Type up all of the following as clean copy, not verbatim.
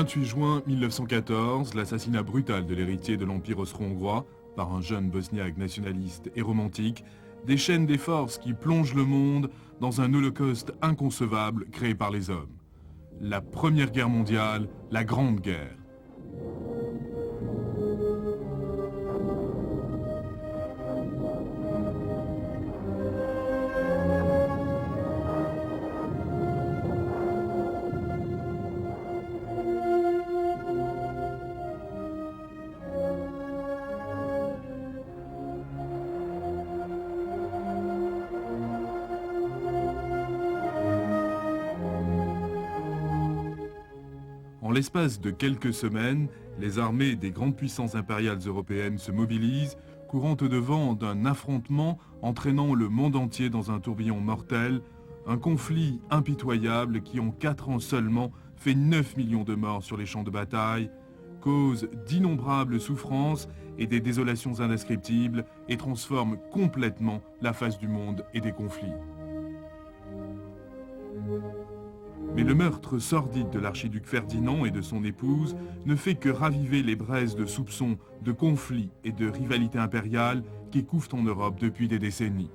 28 juin 1914, l'assassinat brutal de l'héritier de l'Empire austro-hongrois par un jeune bosniaque nationaliste et romantique déchaîne des forces qui plongent le monde dans un holocauste inconcevable créé par les hommes. La Première Guerre mondiale, la Grande Guerre. En l'espace de quelques semaines, les armées des grandes puissances impériales européennes se mobilisent, courant au-devant d'un affrontement entraînant le monde entier dans un tourbillon mortel, un conflit impitoyable qui en 4 ans seulement fait 9 millions de morts sur les champs de bataille, cause d'innombrables souffrances et des désolations indescriptibles et transforme complètement la face du monde et des conflits. Mais le meurtre sordide de l'archiduc Ferdinand et de son épouse ne fait que raviver les braises de soupçons, de conflits et de rivalités impériales qui couvent en Europe depuis des décennies.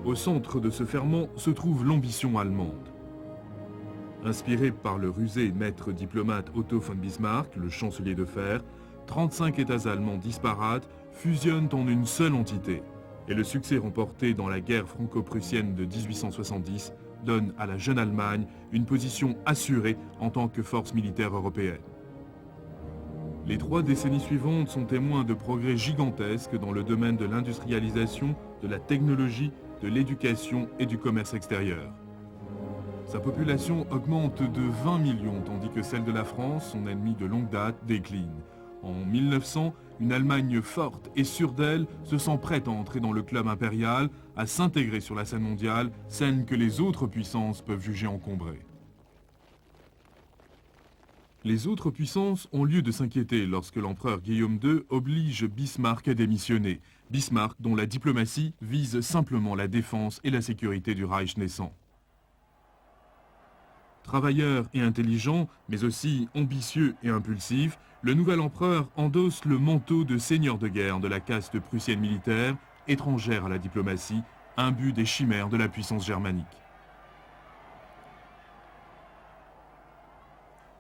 Au centre de ce ferment se trouve l'ambition allemande. Inspiré par le rusé maître diplomate Otto von Bismarck, le chancelier de fer, 35 États allemands disparates fusionnent en une seule entité. Et le succès remporté dans la guerre franco-prussienne de 1870 donne à la jeune Allemagne une position assurée en tant que force militaire européenne. Les 3 décennies suivantes sont témoins de progrès gigantesques dans le domaine de l'industrialisation, de la technologie, de l'éducation et du commerce extérieur. Sa population augmente de 20 millions tandis que celle de la France, son ennemi de longue date, décline. En 1900, une Allemagne forte et sûre d'elle se sent prête à entrer dans le club impérial, à s'intégrer sur la scène mondiale, scène que les autres puissances peuvent juger encombrée. Les autres puissances ont lieu de s'inquiéter lorsque l'empereur Guillaume II oblige Bismarck à démissionner. Bismarck dont la diplomatie vise simplement la défense et la sécurité du Reich naissant. Travailleur et intelligent, mais aussi ambitieux et impulsif, le nouvel empereur endosse le manteau de seigneur de guerre de la caste prussienne militaire, étrangère à la diplomatie, imbue des chimères de la puissance germanique.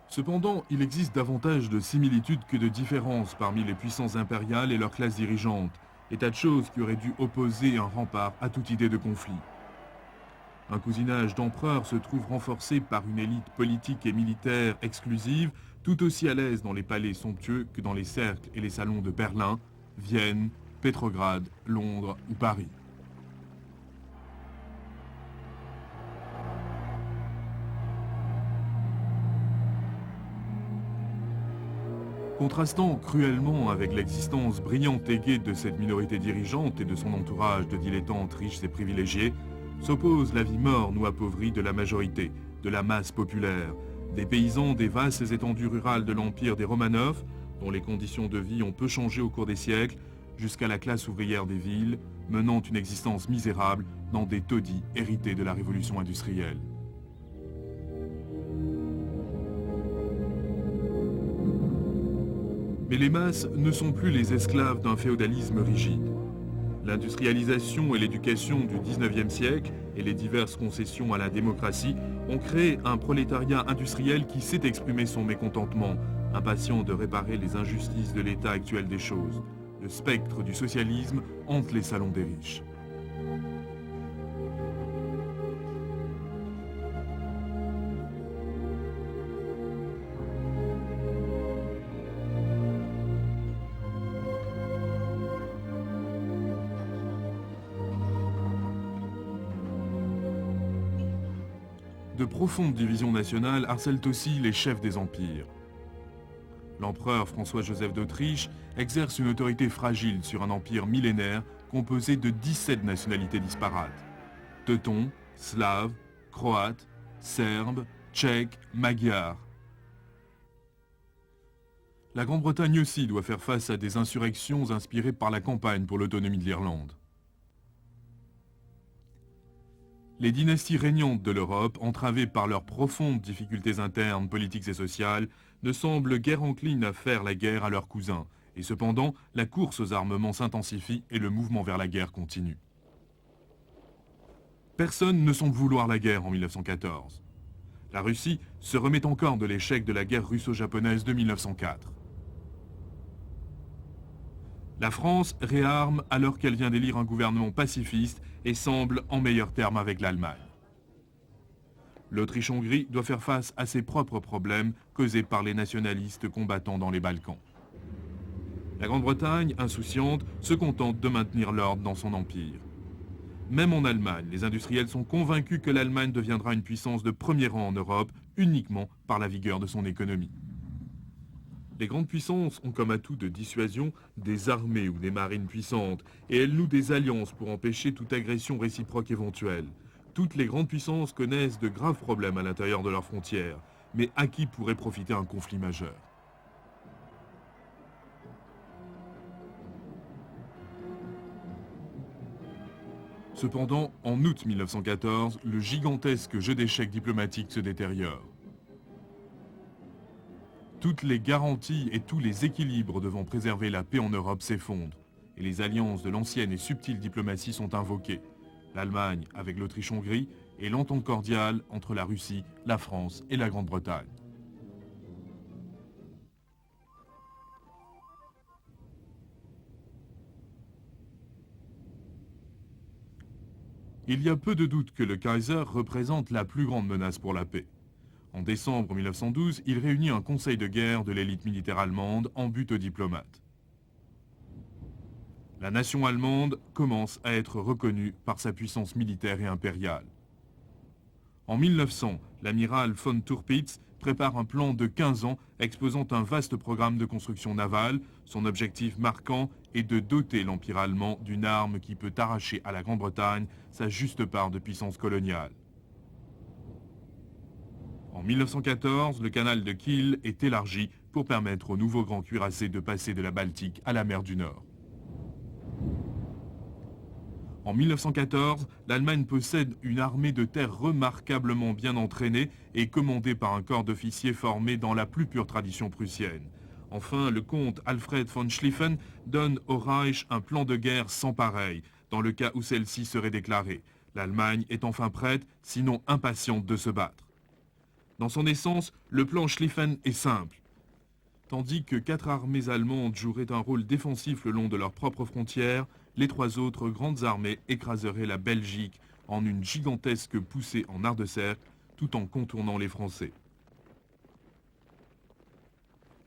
Cependant, il existe davantage de similitudes que de différences parmi les puissances impériales et leurs classes dirigeantes, état de choses qui aurait dû opposer un rempart à toute idée de conflit. Un cousinage d'empereurs se trouve renforcé par une élite politique et militaire exclusive, tout aussi à l'aise dans les palais somptueux que dans les cercles et les salons de Berlin, Vienne, Pétrograd, Londres ou Paris. Contrastant cruellement avec l'existence brillante et gaie de cette minorité dirigeante et de son entourage de dilettantes riches et privilégiés, s'oppose la vie morne ou appauvrie de la majorité, de la masse populaire, des paysans des vastes étendues rurales de l'empire des Romanov, dont les conditions de vie ont peu changé au cours des siècles, jusqu'à la classe ouvrière des villes, menant une existence misérable dans des taudis hérités de la révolution industrielle. Mais les masses ne sont plus les esclaves d'un féodalisme rigide. L'industrialisation et l'éducation du XIXe siècle et les diverses concessions à la démocratie ont créé un prolétariat industriel qui sait exprimer son mécontentement, impatient de réparer les injustices de l'état actuel des choses. Le spectre du socialisme hante les salons des riches. De profondes divisions nationales harcèlent aussi les chefs des empires. L'empereur François-Joseph d'Autriche exerce une autorité fragile sur un empire millénaire composé de 17 nationalités disparates. Teutons, Slaves, Croates, Serbes, Tchèques, Magyars. La Grande-Bretagne aussi doit faire face à des insurrections inspirées par la campagne pour l'autonomie de l'Irlande. Les dynasties régnantes de l'Europe, entravées par leurs profondes difficultés internes, politiques et sociales, ne semblent guère enclines à faire la guerre à leurs cousins. Et cependant, la course aux armements s'intensifie et le mouvement vers la guerre continue. Personne ne semble vouloir la guerre en 1914. La Russie se remet encore de l'échec de la guerre russo-japonaise de 1904. La France réarme alors qu'elle vient d'élire un gouvernement pacifiste et semble en meilleurs termes avec l'Allemagne. L'Autriche-Hongrie doit faire face à ses propres problèmes causés par les nationalistes combattant dans les Balkans. La Grande-Bretagne, insouciante, se contente de maintenir l'ordre dans son empire. Même en Allemagne, les industriels sont convaincus que l'Allemagne deviendra une puissance de premier rang en Europe uniquement par la vigueur de son économie. Les grandes puissances ont comme atout de dissuasion des armées ou des marines puissantes et elles nouent des alliances pour empêcher toute agression réciproque éventuelle. Toutes les grandes puissances connaissent de graves problèmes à l'intérieur de leurs frontières, mais à qui pourrait profiter un conflit majeur ? Cependant, en août 1914, le gigantesque jeu d'échecs diplomatique se détériore. Toutes les garanties et tous les équilibres devant préserver la paix en Europe s'effondrent, et les alliances de l'ancienne et subtile diplomatie sont invoquées. L'Allemagne avec l'Autriche-Hongrie et l'entente cordiale entre la Russie, la France et la Grande-Bretagne. Il y a peu de doute que le Kaiser représente la plus grande menace pour la paix. En décembre 1912, il réunit un conseil de guerre de l'élite militaire allemande en but aux diplomates. La nation allemande commence à être reconnue par sa puissance militaire et impériale. En 1900, l'amiral von Tirpitz prépare un plan de 15 ans exposant un vaste programme de construction navale. Son objectif marquant est de doter l'Empire allemand d'une arme qui peut arracher à la Grande-Bretagne sa juste part de puissance coloniale. En 1914, le canal de Kiel est élargi pour permettre aux nouveaux grands cuirassés de passer de la Baltique à la mer du Nord. En 1914, l'Allemagne possède une armée de terre remarquablement bien entraînée et commandée par un corps d'officiers formé dans la plus pure tradition prussienne. Enfin, le comte Alfred von Schlieffen donne au Reich un plan de guerre sans pareil, dans le cas où celle-ci serait déclarée. L'Allemagne est enfin prête, sinon impatiente de se battre. Dans son essence, le plan Schlieffen est simple. Tandis que 4 armées allemandes joueraient un rôle défensif le long de leurs propres frontières, les 3 autres grandes armées écraseraient la Belgique en une gigantesque poussée en art de cercle, tout en contournant les Français.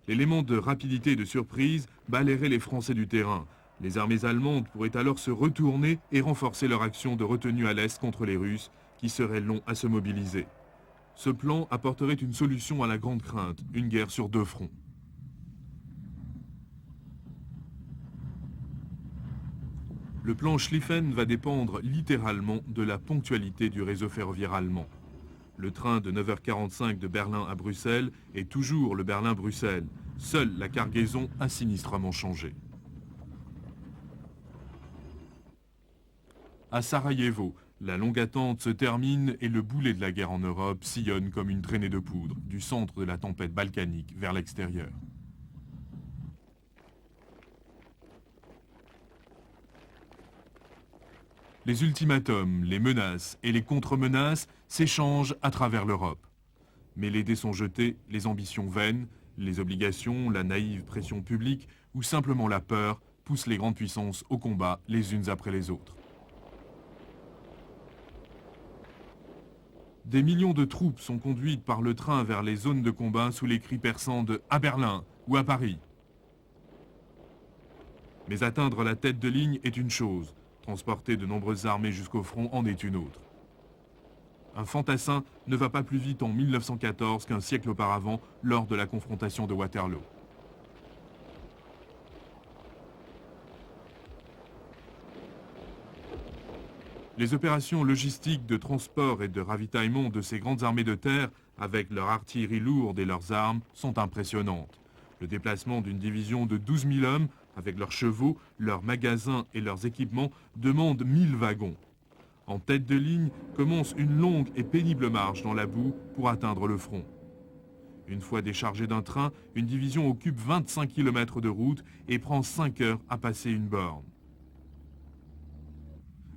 L'élément de rapidité et de surprise balayerait les Français du terrain. Les armées allemandes pourraient alors se retourner et renforcer leur action de retenue à l'Est contre les Russes, qui seraient longs à se mobiliser. Ce plan apporterait une solution à la grande crainte, une guerre sur 2 fronts. Le plan Schlieffen va dépendre littéralement de la ponctualité du réseau ferroviaire allemand. Le train de 9h45 de Berlin à Bruxelles est toujours le Berlin-Bruxelles. Seule la cargaison a sinistrement changé. À Sarajevo, la longue attente se termine et le boulet de la guerre en Europe sillonne comme une traînée de poudre, du centre de la tempête balkanique vers l'extérieur. Les ultimatums, les menaces et les contre-menaces s'échangent à travers l'Europe. Mais les dés sont jetés, les ambitions vaines, les obligations, la naïve pression publique ou simplement la peur poussent les grandes puissances au combat les unes après les autres. Des millions de troupes sont conduites par le train vers les zones de combat sous les cris perçants de « à Berlin » ou « à Paris ». Mais atteindre la tête de ligne est une chose, transporter de nombreuses armées jusqu'au front en est une autre. Un fantassin ne va pas plus vite en 1914 qu'un siècle auparavant lors de la confrontation de Waterloo. Les opérations logistiques de transport et de ravitaillement de ces grandes armées de terre, avec leur artillerie lourde et leurs armes, sont impressionnantes. Le déplacement d'une division de 12 000 hommes, avec leurs chevaux, leurs magasins et leurs équipements, demande 1000 wagons. En tête de ligne commence une longue et pénible marche dans la boue pour atteindre le front. Une fois déchargée d'un train, une division occupe 25 km de route et prend 5 heures à passer une borne.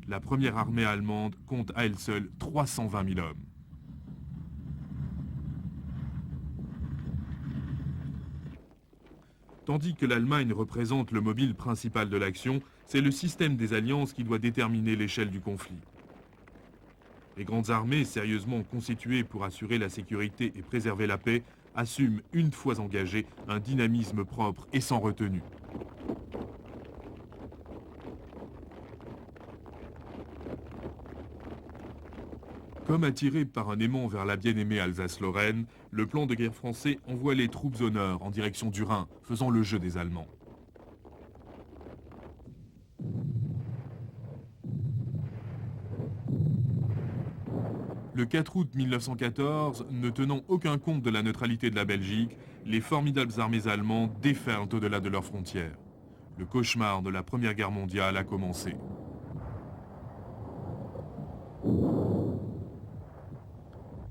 La première armée allemande compte à elle seule 320 000 hommes. Tandis que l'Allemagne représente le mobile principal de l'action, c'est le système des alliances qui doit déterminer l'échelle du conflit. Les grandes armées, sérieusement constituées pour assurer la sécurité et préserver la paix, assument, une fois engagées, un dynamisme propre et sans retenue. Comme attiré par un aimant vers la bien-aimée Alsace-Lorraine, le plan de guerre français envoie les troupes au nord en direction du Rhin, faisant le jeu des Allemands. Le 4 août 1914, ne tenant aucun compte de la neutralité de la Belgique, les formidables armées allemandes déferlent au-delà de leurs frontières. Le cauchemar de la Première Guerre mondiale a commencé.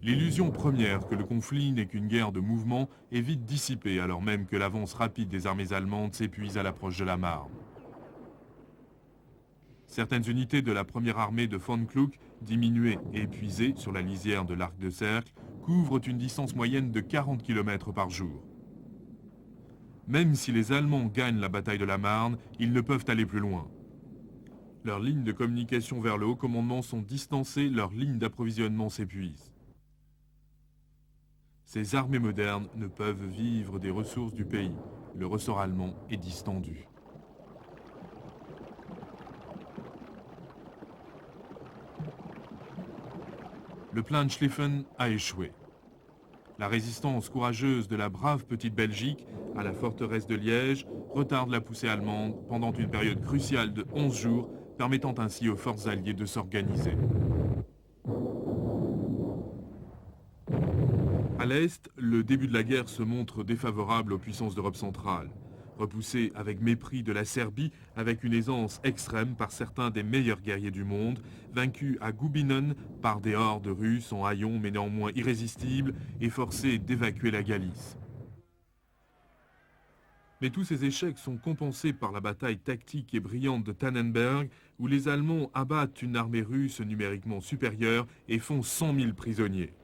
L'illusion première que le conflit n'est qu'une guerre de mouvement est vite dissipée alors même que l'avance rapide des armées allemandes s'épuise à l'approche de la Marne. Certaines unités de la première armée de von Kluck, diminuées et épuisées sur la lisière de l'Arc de Cercle, couvrent une distance moyenne de 40 km par jour. Même si les Allemands gagnent la bataille de la Marne, ils ne peuvent aller plus loin. Leurs lignes de communication vers le haut commandement sont distancées, leurs lignes d'approvisionnement s'épuisent. Ces armées modernes ne peuvent vivre des ressources du pays. Le ressort allemand est distendu. Le plan de Schlieffen a échoué. La résistance courageuse de la brave petite Belgique à la forteresse de Liège retarde la poussée allemande pendant une période cruciale de 11 jours, permettant ainsi aux forces alliées de s'organiser. À l'Est, le début de la guerre se montre défavorable aux puissances d'Europe centrale. Repoussé avec mépris de la Serbie, avec une aisance extrême par certains des meilleurs guerriers du monde, vaincu à Gubinen par des hordes russes en haillons mais néanmoins irrésistibles et forcé d'évacuer la Galice. Mais tous ces échecs sont compensés par la bataille tactique et brillante de Tannenberg, où les Allemands abattent une armée russe numériquement supérieure et font 100 000 prisonniers.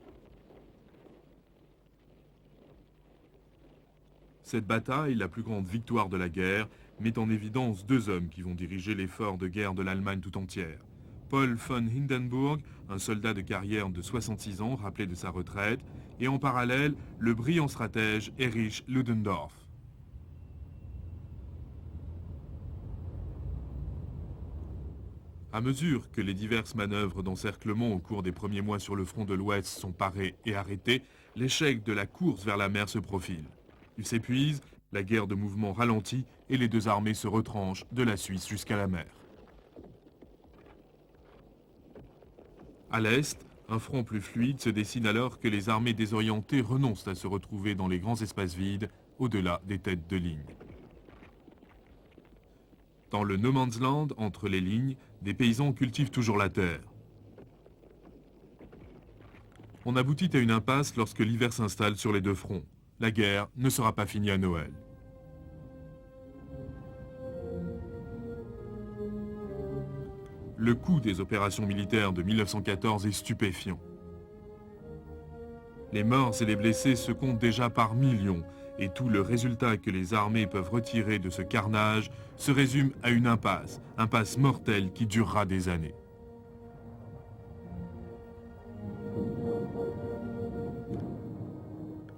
Cette bataille, la plus grande victoire de la guerre, met en évidence deux hommes qui vont diriger l'effort de guerre de l'Allemagne tout entière. Paul von Hindenburg, un soldat de carrière de 66 ans rappelé de sa retraite, et en parallèle, le brillant stratège Erich Ludendorff. À mesure que les diverses manœuvres d'encerclement au cours des premiers mois sur le front de l'Ouest sont parées et arrêtées, l'échec de la course vers la mer se profile. Il s'épuise, la guerre de mouvement ralentit et les deux armées se retranchent de la Suisse jusqu'à la mer. À l'Est, un front plus fluide se dessine alors que les armées désorientées renoncent à se retrouver dans les grands espaces vides, au-delà des têtes de ligne. Dans le No Man's Land, entre les lignes, des paysans cultivent toujours la terre. On aboutit à une impasse lorsque l'hiver s'installe sur les deux fronts. La guerre ne sera pas finie à Noël. Le coût des opérations militaires de 1914 est stupéfiant. Les morts et les blessés se comptent déjà par millions, et tout le résultat que les armées peuvent retirer de ce carnage se résume à une impasse mortelle qui durera des années.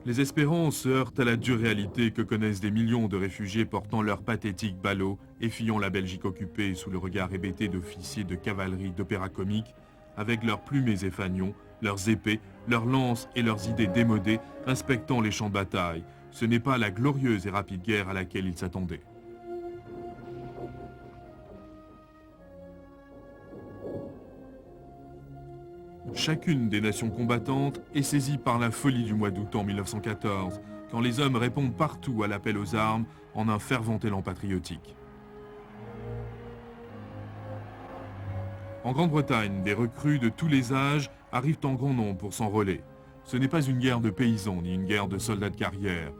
Les espérances se heurtent à la dure réalité que connaissent des millions de réfugiés portant leurs pathétiques ballots et fuyant la Belgique occupée sous le regard hébété d'officiers de cavalerie d'opéra comique, avec leurs plumés et fanions, leurs épées, leurs lances et leurs idées démodées, inspectant les champs de bataille. Ce n'est pas la glorieuse et rapide guerre à laquelle ils s'attendaient. Chacune des nations combattantes est saisie par la folie du mois d'août en 1914, quand les hommes répondent partout à l'appel aux armes en un fervent élan patriotique. En Grande-Bretagne, des recrues de tous les âges arrivent en grand nombre pour s'enrôler. Ce n'est pas une guerre de paysans ni une guerre de soldats de carrière.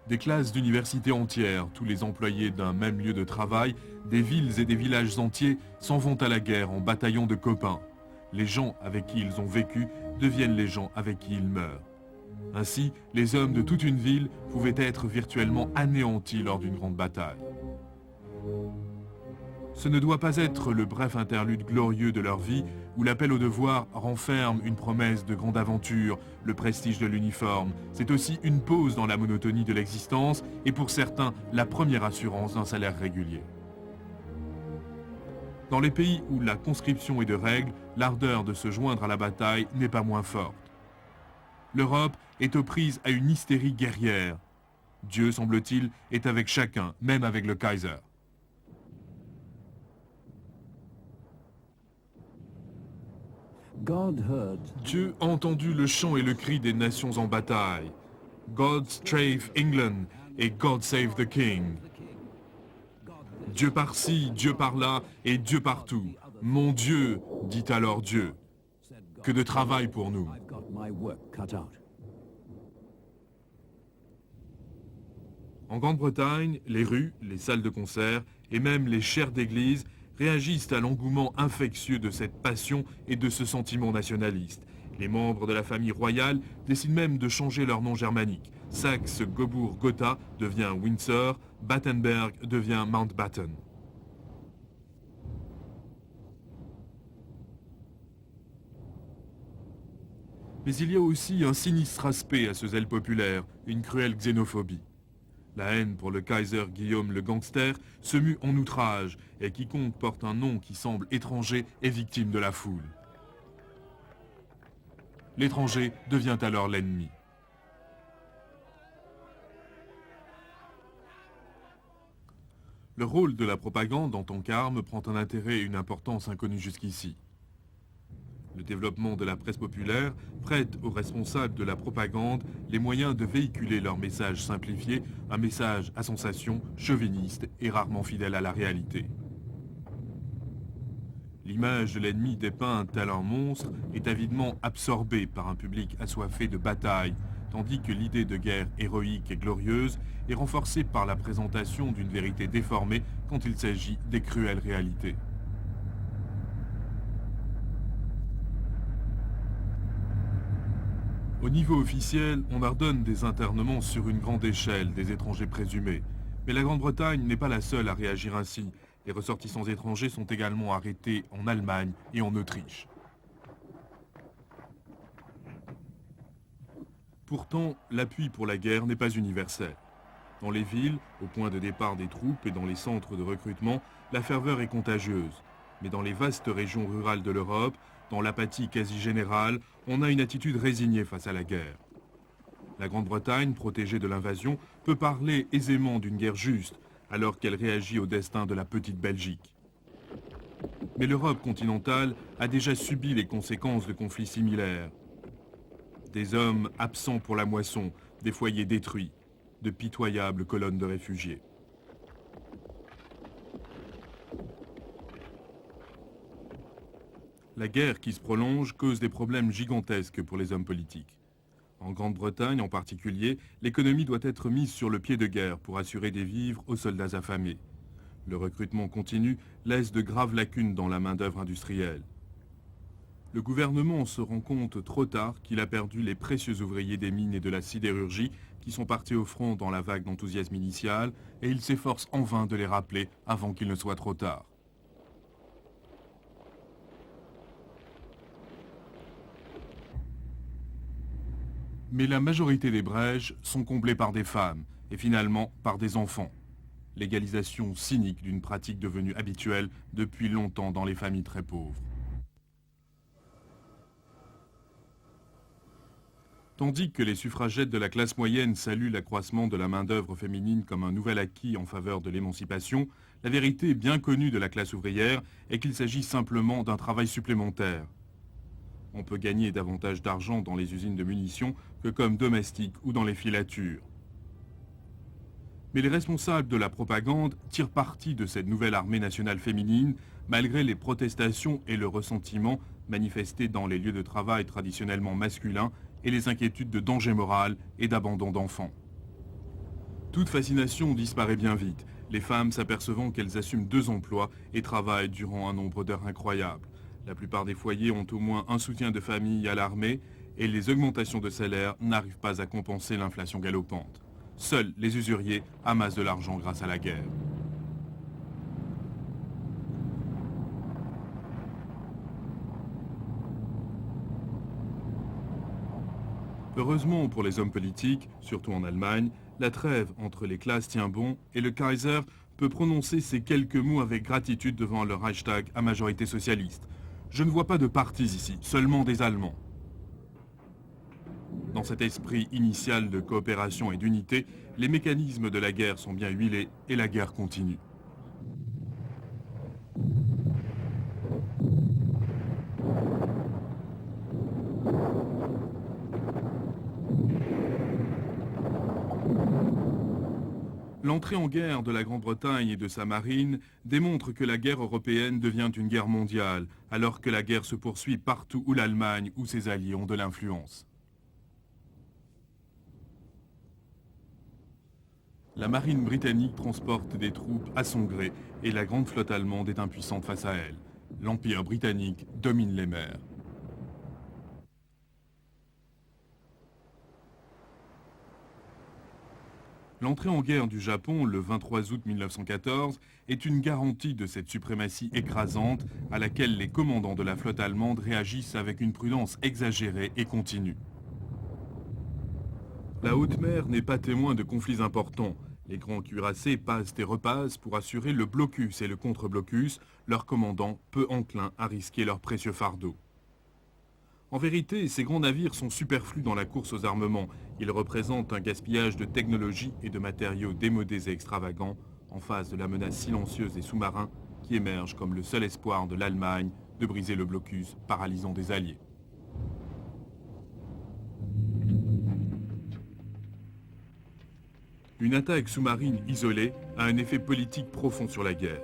Des classes d'université entières, tous les employés d'un même lieu de travail, des villes et des villages entiers s'en vont à la guerre en bataillon de copains. Les gens avec qui ils ont vécu deviennent les gens avec qui ils meurent. Ainsi, les hommes de toute une ville pouvaient être virtuellement anéantis lors d'une grande bataille. Ce ne doit pas être le bref interlude glorieux de leur vie où l'appel au devoir renferme une promesse de grande aventure, le prestige de l'uniforme. C'est aussi une pause dans la monotonie de l'existence et pour certains, la première assurance d'un salaire régulier. Dans les pays où la conscription est de règle, l'ardeur de se joindre à la bataille n'est pas moins forte. L'Europe est aux prises à une hystérie guerrière. Dieu, semble-t-il, est avec chacun, même avec le Kaiser. Dieu a entendu le chant et le cri des nations en bataille. God save England et God save the King. Dieu par-ci, Dieu par-là et Dieu partout. Mon Dieu, dit alors Dieu. Que de travail pour nous. En Grande-Bretagne, les rues, les salles de concert et même les chaires d'église réagissent à l'engouement infectieux de cette passion et de ce sentiment nationaliste. Les membres de la famille royale décident même de changer leur nom germanique. Saxe-Cobourg-Gotha devient Windsor, Battenberg devient Mountbatten. Mais il y a aussi un sinistre aspect à ce zèle populaire, une cruelle xénophobie. La haine pour le Kaiser Guillaume le gangster se mue en outrage et quiconque porte un nom qui semble étranger est victime de la foule. L'étranger devient alors l'ennemi. Le rôle de la propagande en tant qu'arme prend un intérêt et une importance inconnus jusqu'ici. Le développement de la presse populaire prête aux responsables de la propagande les moyens de véhiculer leur message simplifié, un message à sensation, chauviniste et rarement fidèle à la réalité. L'image de l'ennemi dépeint tel un monstre est avidement absorbée par un public assoiffé de bataille, tandis que l'idée de guerre héroïque et glorieuse est renforcée par la présentation d'une vérité déformée quand il s'agit des cruelles réalités. Au niveau officiel, on ordonne des internements sur une grande échelle des étrangers présumés. Mais la Grande-Bretagne n'est pas la seule à réagir ainsi. Les ressortissants étrangers sont également arrêtés en Allemagne et en Autriche. Pourtant, l'appui pour la guerre n'est pas universel. Dans les villes, au point de départ des troupes et dans les centres de recrutement, la ferveur est contagieuse. Mais dans les vastes régions rurales de l'Europe, dans l'apathie quasi générale, on a une attitude résignée face à la guerre. La Grande-Bretagne, protégée de l'invasion, peut parler aisément d'une guerre juste, alors qu'elle réagit au destin de la petite Belgique. Mais l'Europe continentale a déjà subi les conséquences de conflits similaires. Des hommes absents pour la moisson, des foyers détruits, de pitoyables colonnes de réfugiés. La guerre qui se prolonge cause des problèmes gigantesques pour les hommes politiques. En Grande-Bretagne en particulier, l'économie doit être mise sur le pied de guerre pour assurer des vivres aux soldats affamés. Le recrutement continu laisse de graves lacunes dans la main-d'œuvre industrielle. Le gouvernement se rend compte trop tard qu'il a perdu les précieux ouvriers des mines et de la sidérurgie qui sont partis au front dans la vague d'enthousiasme initial et il s'efforce en vain de les rappeler avant qu'il ne soit trop tard. Mais la majorité des brèches sont comblées par des femmes et finalement par des enfants. Légalisation cynique d'une pratique devenue habituelle depuis longtemps dans les familles très pauvres. Tandis que les suffragettes de la classe moyenne saluent l'accroissement de la main-d'œuvre féminine comme un nouvel acquis en faveur de l'émancipation, la vérité bien connue de la classe ouvrière est qu'il s'agit simplement d'un travail supplémentaire. On peut gagner davantage d'argent dans les usines de munitions que comme domestique ou dans les filatures. Mais les responsables de la propagande tirent parti de cette nouvelle armée nationale féminine, malgré les protestations et le ressentiment manifestés dans les lieux de travail traditionnellement masculins et les inquiétudes de danger moral et d'abandon d'enfants. Toute fascination disparaît bien vite, les femmes s'apercevant qu'elles assument 2 emplois et travaillent durant un nombre d'heures incroyable. La plupart des foyers ont au moins un soutien de famille à l'armée et les augmentations de salaire n'arrivent pas à compenser l'inflation galopante. Seuls les usuriers amassent de l'argent grâce à la guerre. Heureusement pour les hommes politiques, surtout en Allemagne, la trêve entre les classes tient bon et le Kaiser peut prononcer ces quelques mots avec gratitude devant le Reichstag à majorité socialiste. Je ne vois pas de partis ici, seulement des Allemands. Dans cet esprit initial de coopération et d'unité, les mécanismes de la guerre sont bien huilés et la guerre continue. L'entrée en guerre de la Grande-Bretagne et de sa marine démontre que la guerre européenne devient une guerre mondiale, alors que la guerre se poursuit partout où l'Allemagne ou ses alliés ont de l'influence. La marine britannique transporte des troupes à son gré et la grande flotte allemande est impuissante face à elle. L'Empire britannique domine les mers. L'entrée en guerre du Japon, le 23 août 1914, est une garantie de cette suprématie écrasante à laquelle les commandants de la flotte allemande réagissent avec une prudence exagérée et continue. La haute mer n'est pas témoin de conflits importants. Les grands cuirassés passent et repassent pour assurer le blocus et le contre-blocus, leurs commandants peu enclins à risquer leurs précieux fardeaux. En vérité, ces grands navires sont superflus dans la course aux armements. Ils représentent un gaspillage de technologie et de matériaux démodés et extravagants en face de la menace silencieuse des sous-marins qui émergent comme le seul espoir de l'Allemagne de briser le blocus paralysant des Alliés. Une attaque sous-marine isolée a un effet politique profond sur la guerre.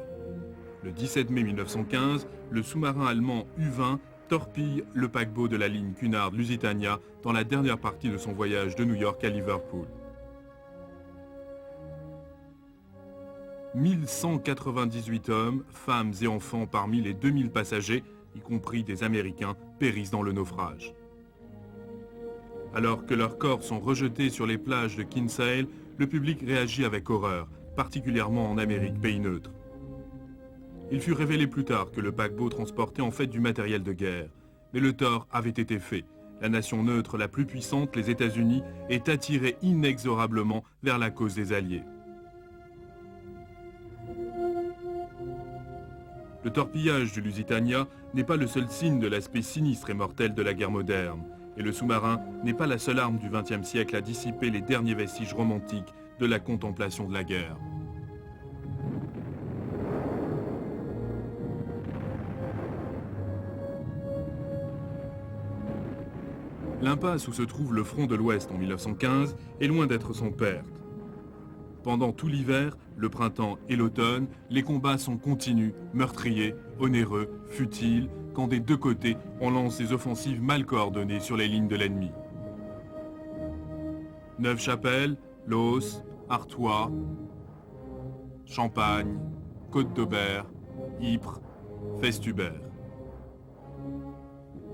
Le 17 mai 1915, le sous-marin allemand U-20 torpille le paquebot de la ligne Cunard-Lusitania dans la dernière partie de son voyage de New York à Liverpool. 1198 hommes, femmes et enfants parmi les 2000 passagers, y compris des Américains, périssent dans le naufrage. Alors que leurs corps sont rejetés sur les plages de Kinsale, le public réagit avec horreur, particulièrement en Amérique, pays neutre. Il fut révélé plus tard que le paquebot transportait en fait du matériel de guerre. Mais le tort avait été fait. La nation neutre la plus puissante, les États-Unis, est attirée inexorablement vers la cause des Alliés. Le torpillage du Lusitania n'est pas le seul signe de l'aspect sinistre et mortel de la guerre moderne. Et le sous-marin n'est pas la seule arme du XXe siècle à dissiper les derniers vestiges romantiques de la contemplation de la guerre. L'impasse où se trouve le front de l'Ouest en 1915 est loin d'être sans perte. Pendant tout l'hiver, le printemps et l'automne, les combats sont continus, meurtriers, onéreux, futiles, quand des 2 côtés, on lance des offensives mal coordonnées sur les lignes de l'ennemi. Neuve-Chapelle, Loos, Artois, Champagne, Côte-d'Aubert, Ypres, Festubert.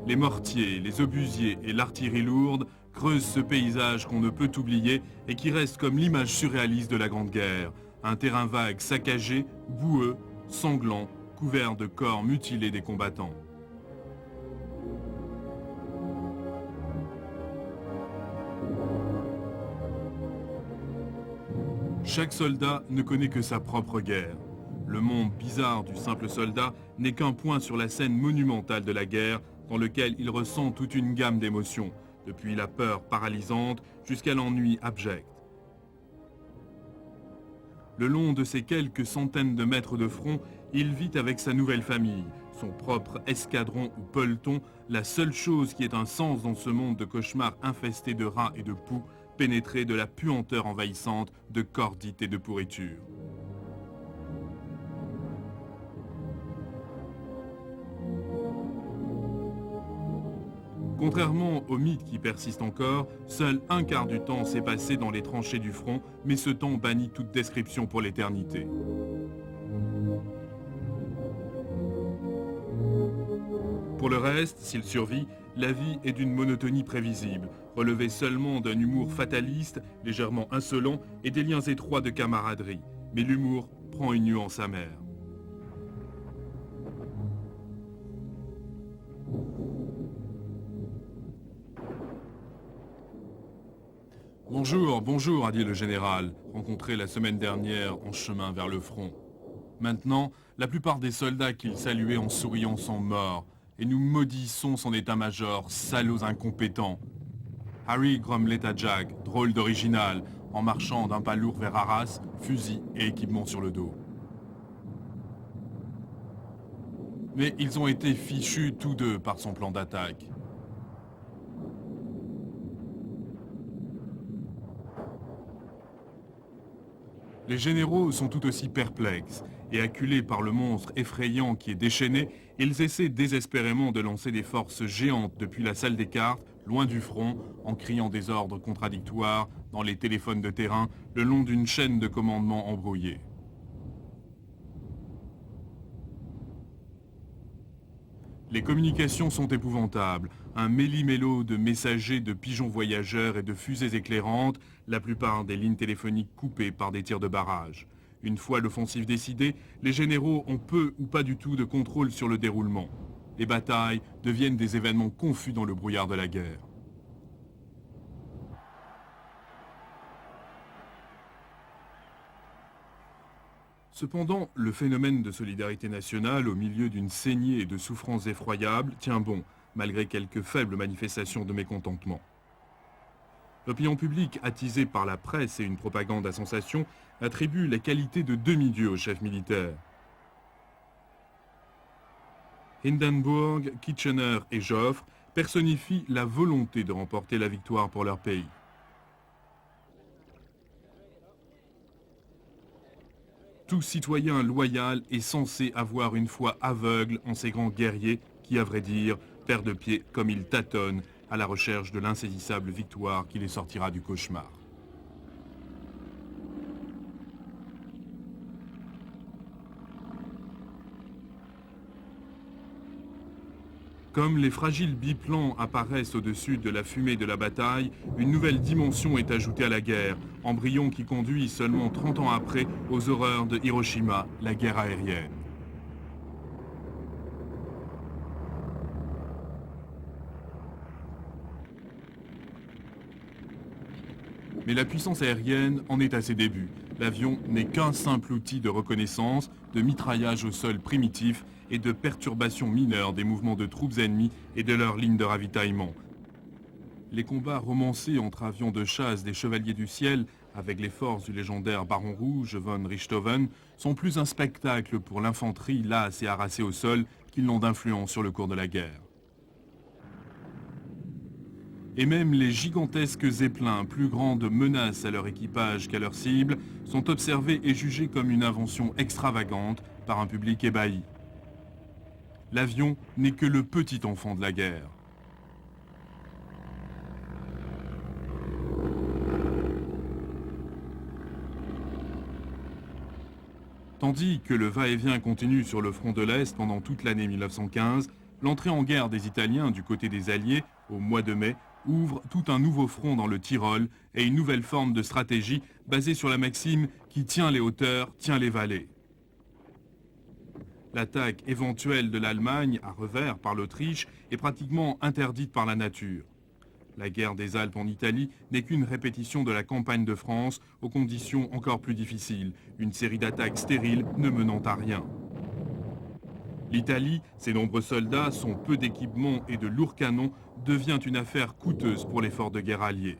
Les mortiers, les obusiers et l'artillerie lourde creusent ce paysage qu'on ne peut oublier et qui reste comme l'image surréaliste de la Grande Guerre. Un terrain vague saccagé, boueux, sanglant, couvert de corps mutilés des combattants. Chaque soldat ne connaît que sa propre guerre. Le monde bizarre du simple soldat n'est qu'un point sur la scène monumentale de la guerre dans lequel il ressent toute une gamme d'émotions, depuis la peur paralysante jusqu'à l'ennui abject. Le long de ces quelques centaines de mètres de front, il vit avec sa nouvelle famille, son propre escadron ou peloton, la seule chose qui ait un sens dans ce monde de cauchemars infesté de rats et de poux, pénétré de la puanteur envahissante de cordite et de pourriture. Contrairement au mythe qui persiste encore, seul un quart du temps s'est passé dans les tranchées du front, mais ce temps bannit toute description pour l'éternité. Pour le reste, s'il survit, la vie est d'une monotonie prévisible, relevée seulement d'un humour fataliste, légèrement insolent et des liens étroits de camaraderie. Mais l'humour prend une nuance amère. Bonjour, bonjour, a dit le général, rencontré la semaine dernière en chemin vers le front. Maintenant, la plupart des soldats qu'il saluait en souriant sont morts, et nous maudissons son état-major, salauds incompétents. Harry grommelait à Jack, drôle d'original, en marchant d'un pas lourd vers Arras, fusil et équipement sur le dos. Mais ils ont été fichus tous deux par son plan d'attaque. Les généraux sont tout aussi perplexes, et acculés par le monstre effrayant qui est déchaîné, ils essaient désespérément de lancer des forces géantes depuis la salle des cartes, loin du front, en criant des ordres contradictoires dans les téléphones de terrain, le long d'une chaîne de commandements embrouillés. Les communications sont épouvantables, un méli-mélo de messagers, de pigeons voyageurs et de fusées éclairantes, la plupart des lignes téléphoniques coupées par des tirs de barrage. Une fois l'offensive décidée, les généraux ont peu ou pas du tout de contrôle sur le déroulement. Les batailles deviennent des événements confus dans le brouillard de la guerre. Cependant, le phénomène de solidarité nationale au milieu d'une saignée et de souffrances effroyables tient bon, malgré quelques faibles manifestations de mécontentement. L'opinion publique, attisée par la presse et une propagande à sensation, attribue la qualité de demi-dieu au chef militaire. Hindenburg, Kitchener et Joffre personnifient la volonté de remporter la victoire pour leur pays. Tout citoyen loyal est censé avoir une foi aveugle en ces grands guerriers qui, à vrai dire, perdent de pied comme ils tâtonnent à la recherche de l'insaisissable victoire qui les sortira du cauchemar. Comme les fragiles biplans apparaissent au-dessus de la fumée de la bataille, une nouvelle dimension est ajoutée à la guerre, embryon qui conduit seulement 30 ans après aux horreurs de Hiroshima, la guerre aérienne. Mais la puissance aérienne en est à ses débuts. L'avion n'est qu'un simple outil de reconnaissance, de mitraillage au sol primitif et de perturbation mineure des mouvements de troupes ennemies et de leurs lignes de ravitaillement. Les combats romancés entre avions de chasse des chevaliers du ciel avec les forces du légendaire baron rouge von Richthofen sont plus un spectacle pour l'infanterie lasse et harassée au sol qu'ils n'ont d'influence sur le cours de la guerre. Et même les gigantesques zeppelins, plus grandes menaces à leur équipage qu'à leur cible, sont observés et jugés comme une invention extravagante par un public ébahi. L'avion n'est que le petit enfant de la guerre. Tandis que le va-et-vient continue sur le front de l'Est pendant toute l'année 1915, l'entrée en guerre des Italiens du côté des Alliés, au mois de mai, ouvre tout un nouveau front dans le Tyrol et une nouvelle forme de stratégie basée sur la maxime qui tient les hauteurs, tient les vallées. L'attaque éventuelle de l'Allemagne à revers par l'Autriche est pratiquement interdite par la nature. La guerre des Alpes en Italie n'est qu'une répétition de la campagne de France aux conditions encore plus difficiles, une série d'attaques stériles ne menant à rien. L'Italie, ses nombreux soldats, son peu d'équipement et de lourds canons devient une affaire coûteuse pour l'effort de guerre allié.